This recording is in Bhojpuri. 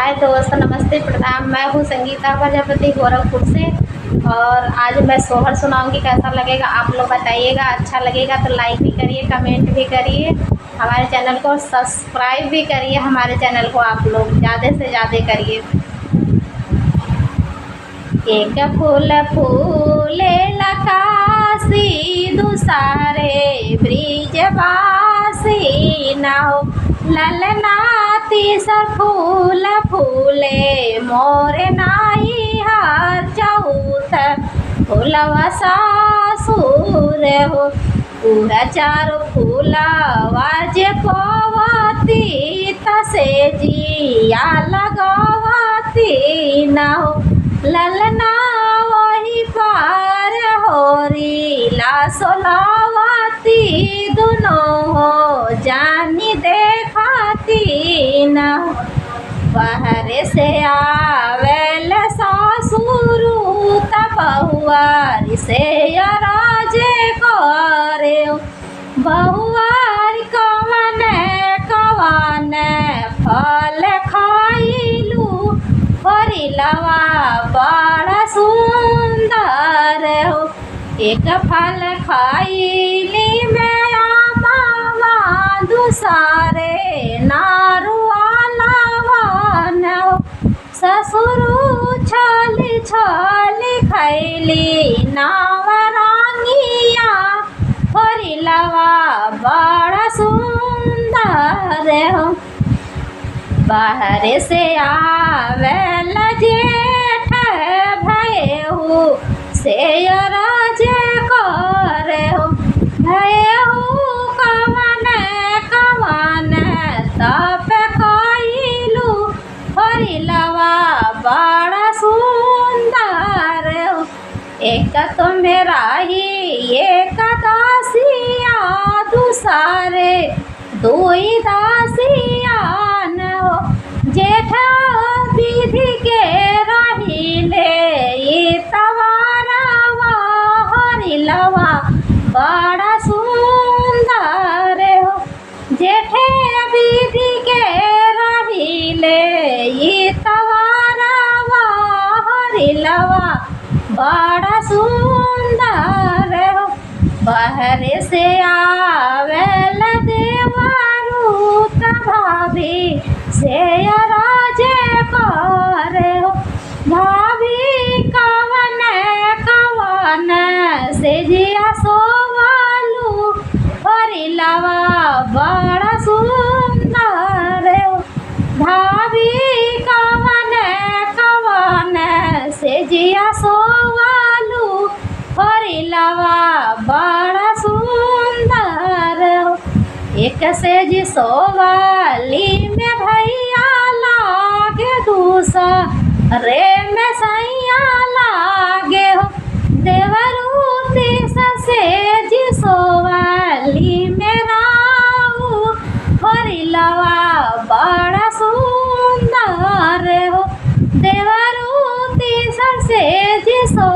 हाय दोस्त, नमस्ते, प्रणाम। मैं हूँ संगीता प्रजापति गोरखपुर से। और आज मैं सोहर सुनाऊंगी। कैसा लगेगा आप लोग बताइएगा। अच्छा लगेगा तो लाइक भी करिए, कमेंट भी करिए, हमारे चैनल को सब्सक्राइब भी करिए। हमारे चैनल को आप लोग ज़्यादा से ज़्यादा करिए। एक फूल फूले लकासी, दूसरे ब्रिजवासी ना हो। ललनाती सर फूल फूले मोरे नाई हार चौथ फूलवा सासुर हो। पूरा चारो फूलवा जे पवती तसे जिया लगवती ना हो। ललना वही पार होरी लासोलावती दोनों हो जानी देखाती न। बाहर से आवेल सासुरु बहुआर से राजे करे। बहुआर कवन कवन फल खाइलू हरिलवा बड़ा सुंदर हो। एक फल खाइली मैं मावा, दूसरे नारुआ लावन हो। ससुरु छाली छाली खैली नावरांगिया हरिलवा बड़ा सुंदर हो। बाहर से आवेल जेठ भयहु से राजे करे हो। भयहु कवन कवन तप कइलू हरिलवा बड़ा सुंदर हो। एक तो मेरा ही एक दासिया, दूसरे दुई दासिया न हो। जेठा विधि के रहिले तवारवा हरिलवा बड़ा सुंदर हो। जेठे विधि के रहिले तवारवा हरिलवा बड़ा सुंदर हो। बाहर से आवेल देवारू भाभी से राजे करे हो। भाभी कवन कवन से जिया सोवालू हरिलवा बड़ा सुंदर हो। भाभी कवन कवन से जिया सोवालू हरिलवा बड़ा सुंदर हो। एक से जी सोवाली में भैया लागे, दूसरे में सैया लागे हो। देवरूती से जी सोवाली में राऊ हरिलवा बड़ा सुंदर हो। देवरूती से जी सो